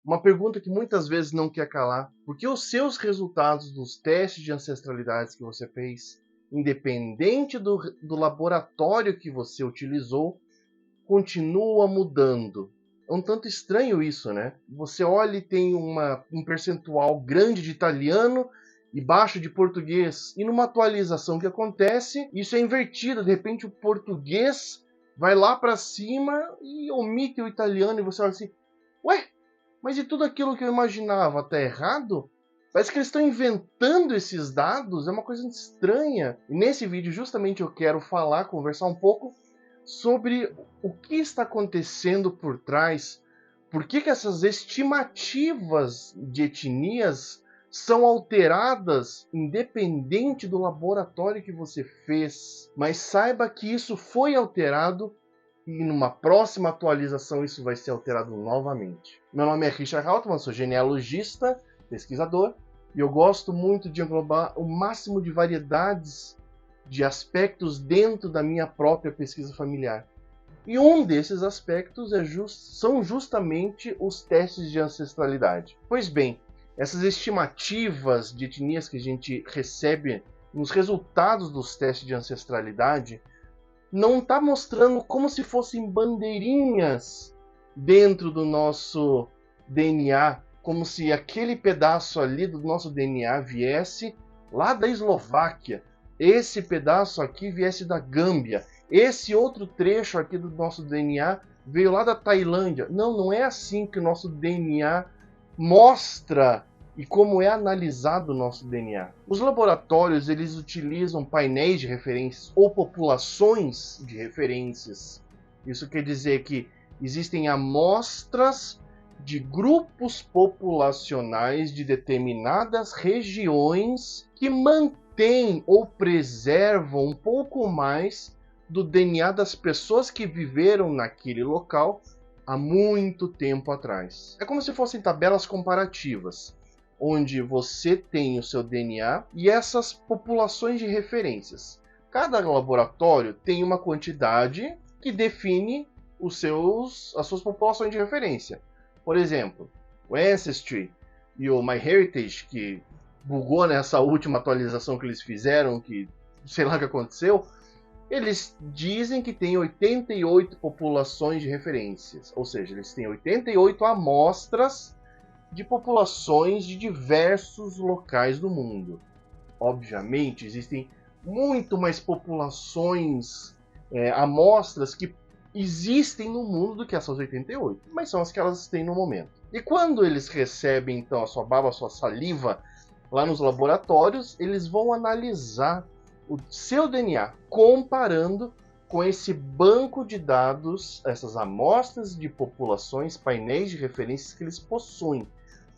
Uma pergunta que muitas vezes não quer calar. Por que os seus resultados dos testes de ancestralidades que você fez, independente do laboratório que você utilizou, continua mudando? É um tanto estranho isso, né? Você olha e tem um percentual grande de italiano e baixo de português. E numa atualização que acontece, isso é invertido. De repente o português vai lá para cima e omite o italiano. E você olha assim, ué, mas e tudo aquilo que eu imaginava tá errado? Parece que eles estão inventando esses dados, é uma coisa estranha. E nesse vídeo justamente eu quero conversar um pouco sobre o que está acontecendo por trás, por que essas estimativas de etnias são alteradas independente do laboratório que você fez. Mas saiba que isso foi alterado e numa próxima atualização isso vai ser alterado novamente. Meu nome é Richard Hauptmann, sou genealogista, pesquisador, e eu gosto muito de englobar o máximo de variedades de aspectos dentro da minha própria pesquisa familiar. E um desses aspectos são justamente os testes de ancestralidade. Pois bem, essas estimativas de etnias que a gente recebe nos resultados dos testes de ancestralidade não está mostrando como se fossem bandeirinhas dentro do nosso DNA, como se aquele pedaço ali do nosso DNA viesse lá da Eslováquia, esse pedaço aqui viesse da Gâmbia, esse outro trecho aqui do nosso DNA veio lá da Tailândia. Não, não é assim que o nosso DNA mostra e como é analisado o nosso DNA. Os laboratórios eles utilizam painéis de referências ou populações de referências. Isso quer dizer que existem amostras de grupos populacionais de determinadas regiões que mantêm ou preservam um pouco mais do DNA das pessoas que viveram naquele local há muito tempo atrás. É como se fossem tabelas comparativas, onde você tem o seu DNA e essas populações de referências. Cada laboratório tem uma quantidade que define as suas populações de referência. Por exemplo, o Ancestry e o MyHeritage, que bugou nessa última atualização que eles fizeram, que sei lá o que aconteceu, eles dizem que tem 88 populações de referências, ou seja, eles têm 88 amostras de populações de diversos locais do mundo. Obviamente, existem muito mais populações, amostras que existem no mundo do que essas 88, mas são as que elas têm no momento. E quando eles recebem então a sua baba, a sua saliva lá nos laboratórios, eles vão analisar o seu DNA, comparando com esse banco de dados, essas amostras de populações, painéis de referências que eles possuem.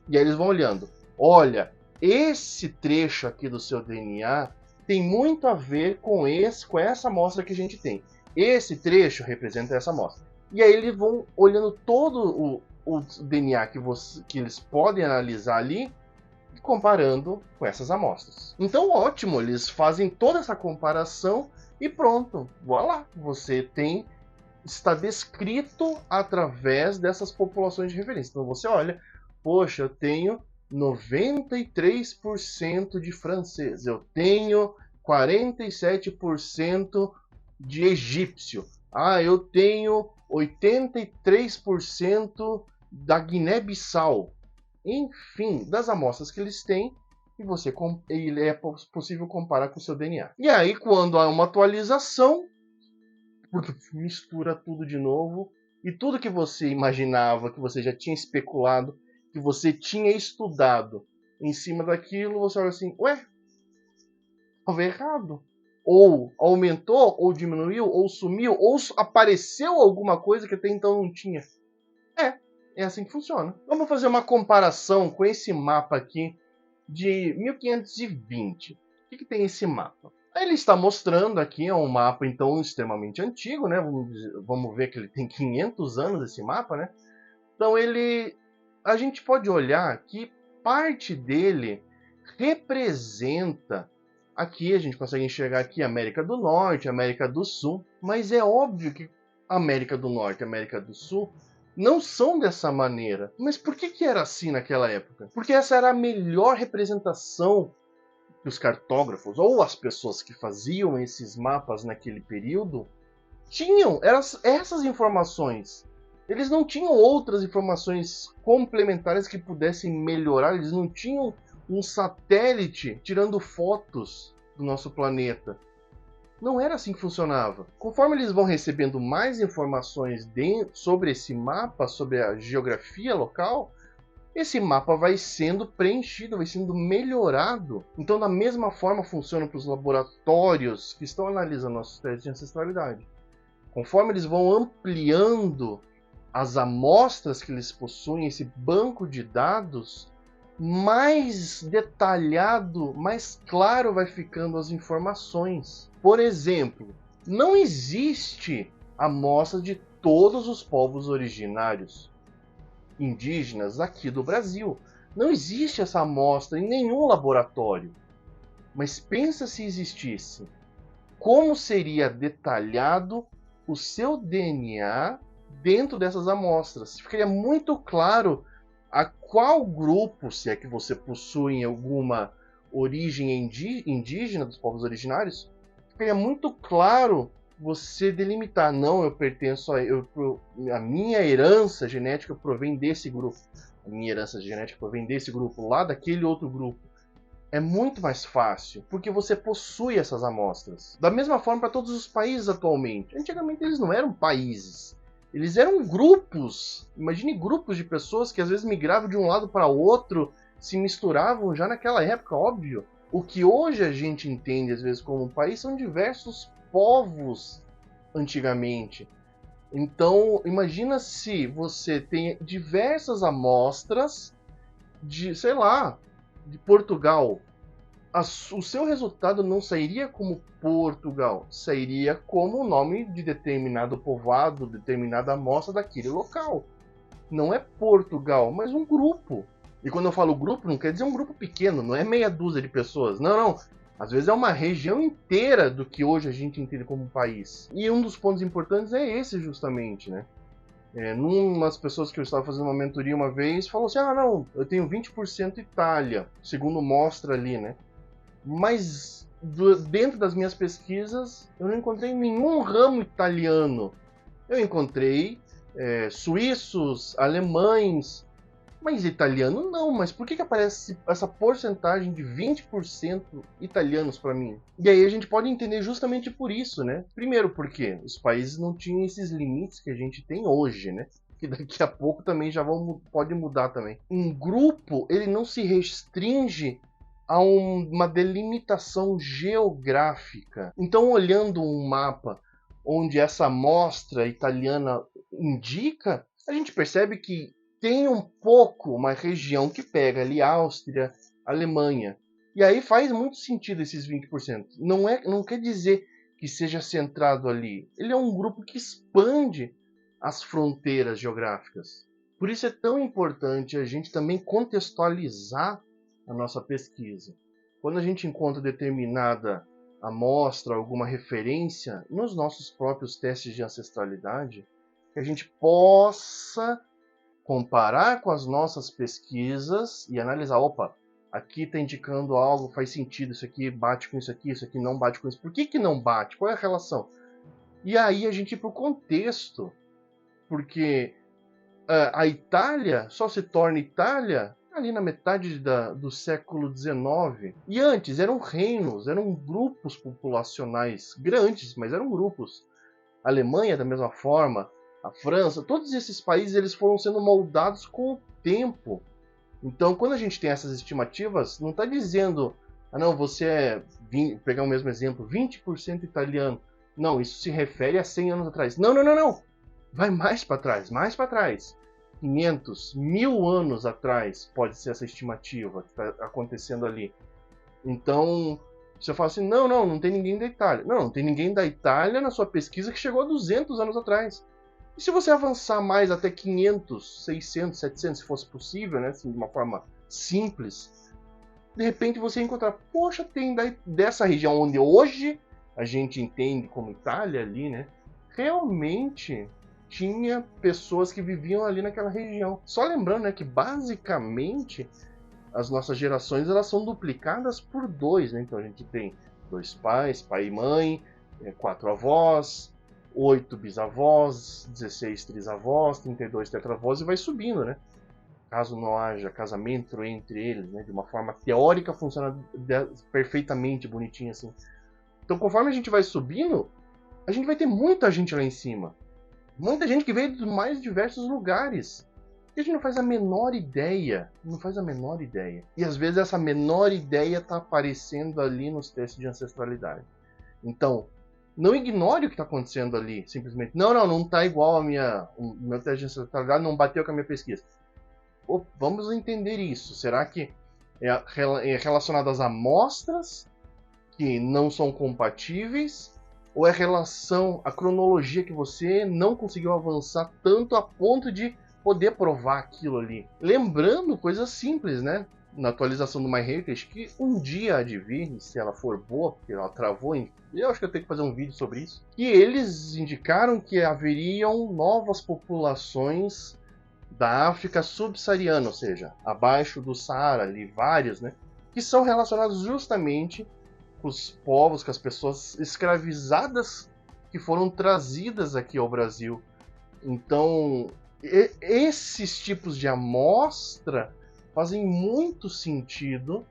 E aí eles vão olhando, olha, esse trecho aqui do seu DNA tem muito a ver com essa amostra que a gente tem. Esse trecho representa essa amostra. E aí eles vão olhando todo o DNA que eles podem analisar ali, comparando com essas amostras. Então, ótimo, eles fazem toda essa comparação e pronto, voilà, você está descrito através dessas populações de referência. Então você olha, poxa, eu tenho 93% de francês, eu tenho 47% de egípcio, eu tenho 83% da Guiné-Bissau. Enfim, das amostras que eles têm, e é possível comparar com o seu DNA. E aí, quando há uma atualização, porque mistura tudo de novo, e tudo que você imaginava, que você já tinha especulado, que você tinha estudado em cima daquilo, você olha assim, ué, estava errado. Ou aumentou, ou diminuiu, ou sumiu, ou apareceu alguma coisa que até então não tinha. É assim que funciona. Vamos fazer uma comparação com esse mapa aqui de 1520. O que tem esse mapa? Ele está mostrando aqui, é um mapa então extremamente antigo, né? Vamos ver que ele tem 500 anos esse mapa, né? Então a gente pode olhar que parte dele representa, aqui a gente consegue enxergar aqui América do Norte, América do Sul, mas é óbvio que América do Norte e América do Sul não são dessa maneira. Mas por que era assim naquela época? Porque essa era a melhor representação que os cartógrafos ou as pessoas que faziam esses mapas naquele período tinham. Eram essas informações. Eles não tinham outras informações complementares que pudessem melhorar. Eles não tinham um satélite tirando fotos do nosso planeta. Não era assim que funcionava. Conforme eles vão recebendo mais informações sobre esse mapa, sobre a geografia local, esse mapa vai sendo preenchido, vai sendo melhorado. Então, da mesma forma, funciona para os laboratórios que estão analisando nossos testes de ancestralidade. Conforme eles vão ampliando as amostras que eles possuem, esse banco de dados, mais detalhado, mais claro vai ficando as informações. Por exemplo, não existe amostra de todos os povos originários indígenas aqui do Brasil. Não existe essa amostra em nenhum laboratório. Mas pensa se existisse. Como seria detalhado o seu DNA dentro dessas amostras? Ficaria muito claro a qual grupo, se é que você possui alguma origem indígena dos povos originários, ficaria muito claro você delimitar. Não, eu pertenço a minha herança genética provém desse grupo. A minha herança genética provém desse grupo, lá daquele outro grupo. É muito mais fácil, porque você possui essas amostras. Da mesma forma para todos os países atualmente. Antigamente eles não eram países. Eles eram grupos. Imagine grupos de pessoas que às vezes migravam de um lado para outro, se misturavam já naquela época, óbvio. O que hoje a gente entende às vezes como um país são diversos povos antigamente. Então, imagina se você tem diversas amostras de, sei lá, de Portugal. O seu resultado não sairia como Portugal, sairia como o nome de determinado povoado, determinada amostra daquele local. Não é Portugal, mas um grupo. E quando eu falo grupo, não quer dizer um grupo pequeno, não é meia dúzia de pessoas. Não, não. Às vezes é uma região inteira do que hoje a gente entende como um país. E um dos pontos importantes é esse justamente, né? Umas pessoas que eu estava fazendo uma mentoria uma vez, falou assim, não, eu tenho 20% Itália, segundo mostra ali, né? Mas dentro das minhas pesquisas, eu não encontrei nenhum ramo italiano. Eu encontrei suíços, alemães, mas italiano não. Mas por que aparece essa porcentagem de 20% italianos para mim? E aí a gente pode entender justamente por isso, né? Primeiro porque os países não tinham esses limites que a gente tem hoje, né? Que daqui a pouco também pode mudar também. Um grupo, ele não se restringe a uma delimitação geográfica. Então, olhando um mapa onde essa amostra italiana indica, a gente percebe que tem um pouco uma região que pega ali Áustria, Alemanha. E aí faz muito sentido esses 20%. Não quer dizer que seja centrado ali. Ele é um grupo que expande as fronteiras geográficas. Por isso é tão importante a gente também contextualizar a nossa pesquisa. Quando a gente encontra determinada amostra, alguma referência nos nossos próprios testes de ancestralidade, que a gente possa comparar com as nossas pesquisas e analisar, opa, aqui está indicando algo, faz sentido, isso aqui bate com isso aqui não bate com isso. Por que não bate? Qual é a relação? E aí a gente ir para o contexto, porque a Itália só se torna Itália ali na metade do século XIX. E antes eram reinos, eram grupos populacionais grandes, mas eram grupos. A Alemanha da mesma forma, a França, todos esses países eles foram sendo moldados com o tempo. Então, quando a gente tem essas estimativas, não está dizendo, não, você é, pegar o mesmo exemplo, 20% italiano. Não, isso se refere a 100 anos atrás. Não, não, não, não. Vai mais para trás, mais para trás. 500, 1000 anos atrás pode ser essa estimativa que está acontecendo ali. Então, você fala assim, não tem ninguém da Itália. Não tem ninguém da Itália na sua pesquisa que chegou a 200 anos atrás. E se você avançar mais até 500, 600, 700, se fosse possível, né, assim, de uma forma simples, de repente você encontrar, poxa, tem dessa região onde hoje a gente entende como Itália ali, né, realmente tinha pessoas que viviam ali naquela região. Só lembrando, né, que basicamente as nossas gerações elas são duplicadas por dois, né? Então a gente tem dois pais, pai e mãe, 4 avós, 8 bisavós, 16 trisavós, 32 tetravós e vai subindo, né? Caso não haja casamento entre eles, né? De uma forma teórica funciona perfeitamente bonitinho assim. Então conforme a gente vai subindo, a gente vai ter muita gente lá em cima. Muita gente que veio dos mais diversos lugares. E a gente não faz a menor ideia. Não faz a menor ideia. E às vezes essa menor ideia está aparecendo ali nos testes de ancestralidade. Então, não ignore o que está acontecendo ali. Simplesmente, não está igual a minha. O meu teste de ancestralidade não bateu com a minha pesquisa. Vamos entender isso. Será que é relacionado às amostras que não são compatíveis? Ou é relação à cronologia que você não conseguiu avançar tanto a ponto de poder provar aquilo ali? Lembrando coisas simples, né? Na atualização do MyHeritage, que um dia há de vir, se ela for boa, porque ela travou em... Eu acho que eu tenho que fazer um vídeo sobre isso. Que eles indicaram que haveriam novas populações da África subsaariana, ou seja, abaixo do Saara, ali vários, né? Que são relacionados justamente com os povos, com as pessoas escravizadas que foram trazidas aqui ao Brasil. Então, esses tipos de amostra fazem muito sentido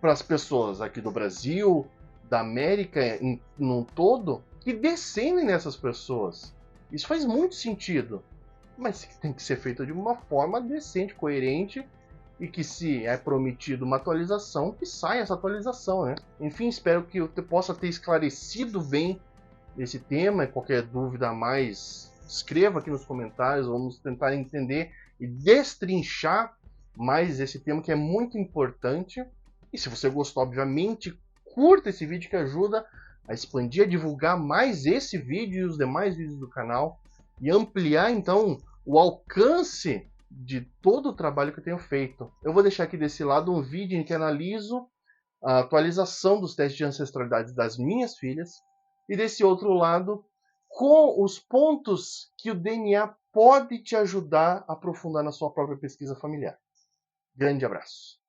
para as pessoas aqui do Brasil, da América no todo, que descendem nessas pessoas. Isso faz muito sentido, mas tem que ser feito de uma forma decente, coerente, e que se é prometido uma atualização, que saia essa atualização, né? Enfim, espero que eu possa ter esclarecido bem esse tema. Qualquer dúvida a mais, escreva aqui nos comentários, vamos tentar entender e destrinchar mais esse tema que é muito importante. E se você gostou, obviamente, curta esse vídeo que ajuda a expandir, a divulgar mais esse vídeo e os demais vídeos do canal e ampliar então o alcance de todo o trabalho que eu tenho feito. Eu vou deixar aqui desse lado um vídeo em que analiso a atualização dos testes de ancestralidade das minhas filhas e desse outro lado com os pontos que o DNA pode te ajudar a aprofundar na sua própria pesquisa familiar. Grande abraço.